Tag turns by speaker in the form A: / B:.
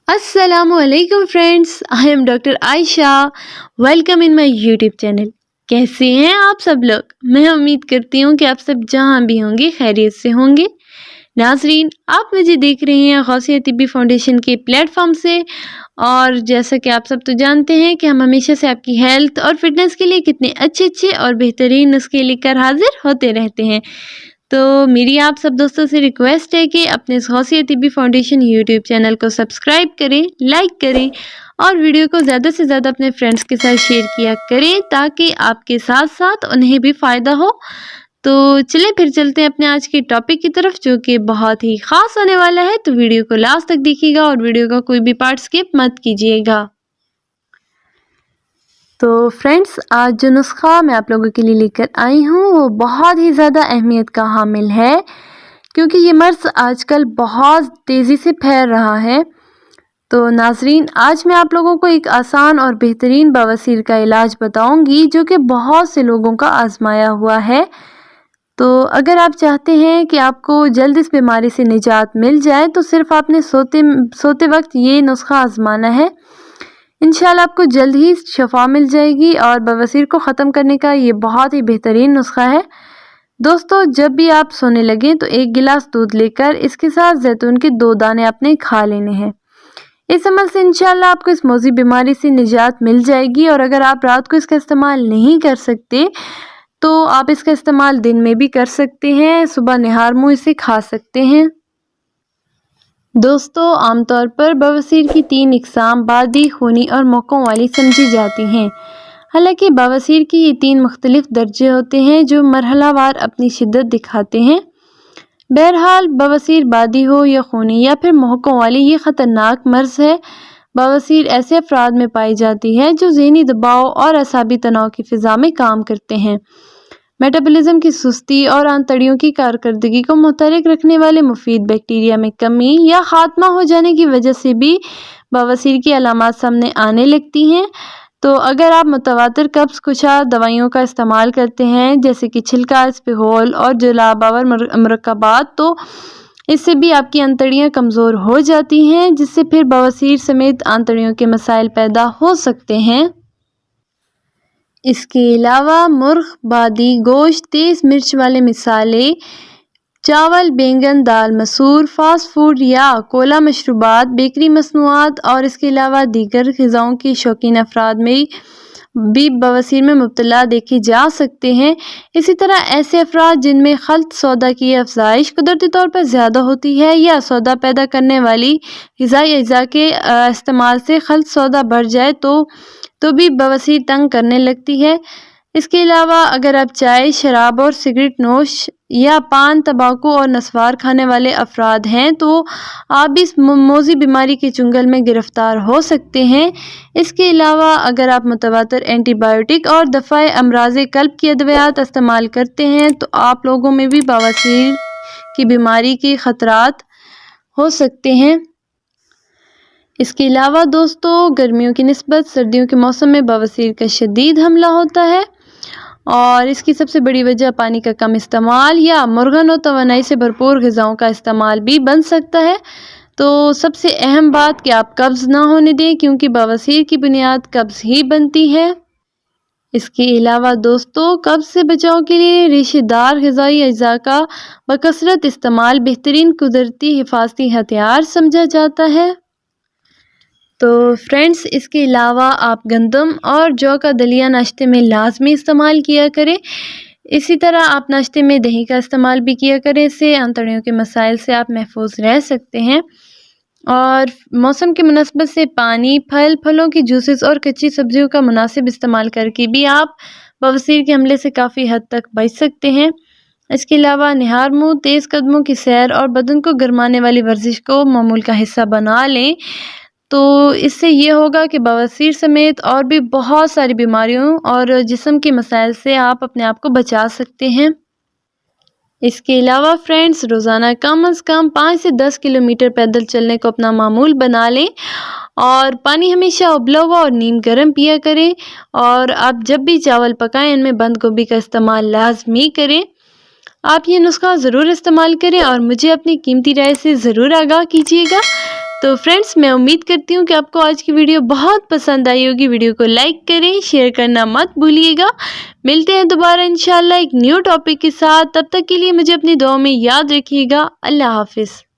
A: अस्सलाम वालेकुम friends, I am doctor Ayesha. Welcome in my YouTube channel. कैसे हैं आप सब लोग? मैं उम्मीद करती हूँ कि आप सब जहाँ भी होंगे खैरियत से होंगे। नाजरीन, आप मुझे देख रहे हैं गौसिया तिब्बी फाउंडेशन के प्लेटफॉर्म से, और जैसा कि आप सब तो जानते हैं कि हम हमेशा से आपकी हेल्थ और फिटनेस के लिए कितने अच्छे अच्छे और बेहतरीन नुस्खे लेकर हाजिर होते रहते हैं। तो मेरी आप सब दोस्तों से रिक्वेस्ट है कि अपने गौसिया तिब्बी फाउंडेशन यूट्यूब चैनल को सब्सक्राइब करें, लाइक करें और वीडियो को ज़्यादा से ज़्यादा अपने फ्रेंड्स के साथ शेयर किया करें ताकि आपके साथ साथ उन्हें भी फ़ायदा हो। तो चलें फिर चलते हैं अपने आज के टॉपिक की तरफ, जो कि बहुत ही ख़ास होने वाला है। तो वीडियो को लास्ट तक देखिएगा और वीडियो का कोई भी पार्ट स्किप मत कीजिएगा। तो फ्रेंड्स, आज जो नुस्खा मैं आप लोगों के लिए लेकर आई हूँ वो बहुत ही ज़्यादा अहमियत का हामिल है, क्योंकि ये मर्ज़ आजकल बहुत तेज़ी से फैल रहा है। तो नाजरीन, आज मैं आप लोगों को एक आसान और बेहतरीन बवासीर का इलाज बताऊंगी जो कि बहुत से लोगों का आजमाया हुआ है। तो अगर आप चाहते हैं कि आपको जल्द इस बीमारी से निजात मिल जाए तो सिर्फ आपने सोते वक्त ये नुस्खा आजमाना है। इंशाल्लाह आपको जल्द ही शफा मिल जाएगी और बवासीर को ख़त्म करने का ये बहुत ही बेहतरीन नुस्खा है। दोस्तों, जब भी आप सोने लगें तो 1 गिलास दूध लेकर इसके साथ जैतून के 2 दाने आपने खा लेने हैं। इस अमल से इंशाल्लाह आपको इस मौजी बीमारी से निजात मिल जाएगी। और अगर आप रात को इसका इस्तेमाल नहीं कर सकते तो आप इसका इस्तेमाल दिन में भी कर सकते हैं। सुबह निहार मुँह इसे खा सकते हैं। दोस्तों, आमतौर पर बवासीर की 3 इकसाम बादी, खूनी और मौकों वाली समझी जाती हैं। हालांकि बवासीर की ये 3 मुख्तलिफ दर्जे होते हैं जो मरहलावार अपनी शिद्दत दिखाते हैं। बहरहाल, बवासीर बादी हो या खूनी या फिर महकों वाली, ये ख़तरनाक मर्ज़ है। बवासीर ऐसे अफराद में पाई जाती है जो ज़हनी दबाव और असाबी तनाव की फ़िज़ा में काम करते हैं। मेटाबॉलिज्म की सुस्ती और आंतड़ियों की कारकर्दगी को मुतहरिक रखने वाले मुफीद बैक्टीरिया में कमी या ख़ात्मा हो जाने की वजह से भी बवासीर की अलामात सामने आने लगती हैं। तो अगर आप मुतवातिर कब्ज़ कुशा दवाइयों का इस्तेमाल करते हैं, जैसे कि छिलका, स्पिहोल और जलाबावर मुरक्कबात, तो इससे भी आपकी आंतड़ियाँ कमज़ोर हो जाती हैं, जिससे फिर बवासीर समेत आंतड़ियों के मसाइल पैदा हो सकते हैं। इसके अलावा मुर्ग, बादी, गोश्त, तेज़ मिर्च वाले मिसाले, चावल, बैंगन, दाल, मसूर, फास्ट फूड या कोला मशरूबात, बेकरी मसनूआत और इसके अलावा दीगर ग़िज़ाओं के शौकीन अफराद में भी बवासीर में मुब्तला देखे जा सकते हैं। इसी तरह ऐसे अफराद जिनमें खल्त सौदा की अफजाइश कुदरती तौर पर ज़्यादा होती है या सौदा पैदा करने वाली ग़िज़ाई अज्जा के इस्तेमाल से खल्त सौदा बढ़ जाए तो भी बवासीर तंग करने लगती है। इसके अलावा अगर आप चाय, शराब और सिगरेट नोश या पान, तंबाकू और नस्वार खाने वाले अफराद हैं तो आप भी इस मौजी बीमारी के चुंगल में गिरफ्तार हो सकते हैं। इसके अलावा अगर आप मुतवातिर एंटीबायोटिक और दफ़ाए अमराज़े कल्ब की अद्वियात इस्तेमाल करते हैं तो आप लोगों में भी बवासीर की बीमारी के ख़तरात हो सकते हैं। इसके अलावा दोस्तों, गर्मियों की निस्बत सर्दियों के मौसम में बवासीर का शदीद हमला होता है और इसकी सबसे बड़ी वजह पानी का कम इस्तेमाल या मुर्गन और तवानाई से भरपूर ग़िज़ाओं का इस्तेमाल भी बन सकता है। तो सबसे अहम बात कि आप कब्ज़ ना होने दें, क्योंकि बवासीर की बुनियाद कब्ज़ ही बनती है। इसके अलावा दोस्तों, कब्ज़ से बचाव के लिए रेशेदार ग़िज़ाई अज्जा का बकसरत इस्तेमाल बेहतरीन कुदरती हिफाजती हथियार समझा जाता है। तो फ्रेंड्स, इसके अलावा आप गंदम और जौ का दलिया नाश्ते में लाजमी इस्तेमाल किया करें। इसी तरह आप नाश्ते में दही का इस्तेमाल भी किया करें। इससे आंतड़ियों के मसाइल से आप महफूज रह सकते हैं। और मौसम की मुनासबत से पानी, फलों की जूसेस और कच्ची सब्जियों का मुनासिब इस्तेमाल करके भी आप बवासीर के हमले से काफ़ी हद तक बच सकते हैं। इसके अलावा निहार मुँह, तेज़ कदमों की सैर और बदन को गरमाने वाली वर्जिश को मामूल का हिस्सा बना लें। तो इससे ये होगा कि बवासीर समेत और भी बहुत सारी बीमारियों और जिस्म के मसाइल से आप अपने आप को बचा सकते हैं। इसके अलावा फ्रेंड्स, रोज़ाना कम अज़ कम 5 से 10 किलोमीटर पैदल चलने को अपना मामूल बना लें और पानी हमेशा उबला हुआ और नीम गर्म पिया करें। और आप जब भी चावल पकाएं इनमें बंद गोभी का इस्तेमाल लाजमी करें। आप ये नुस्खा ज़रूर इस्तेमाल करें और मुझे अपनी कीमती राय से ज़रूर आगाह कीजिएगा। تو فرینڈس میں امید کرتی ہوں کہ آپ کو آج کی ویڈیو بہت پسند آئی ہوگی. ویڈیو کو لائک کریں, شیئر کرنا مت بھولیے گا. ملتے ہیں دوبارہ انشاءاللہ ایک نیو ٹاپک کے ساتھ. تب تک کے لیے مجھے اپنی دعاؤں میں یاد رکھیے گا. اللہ حافظ.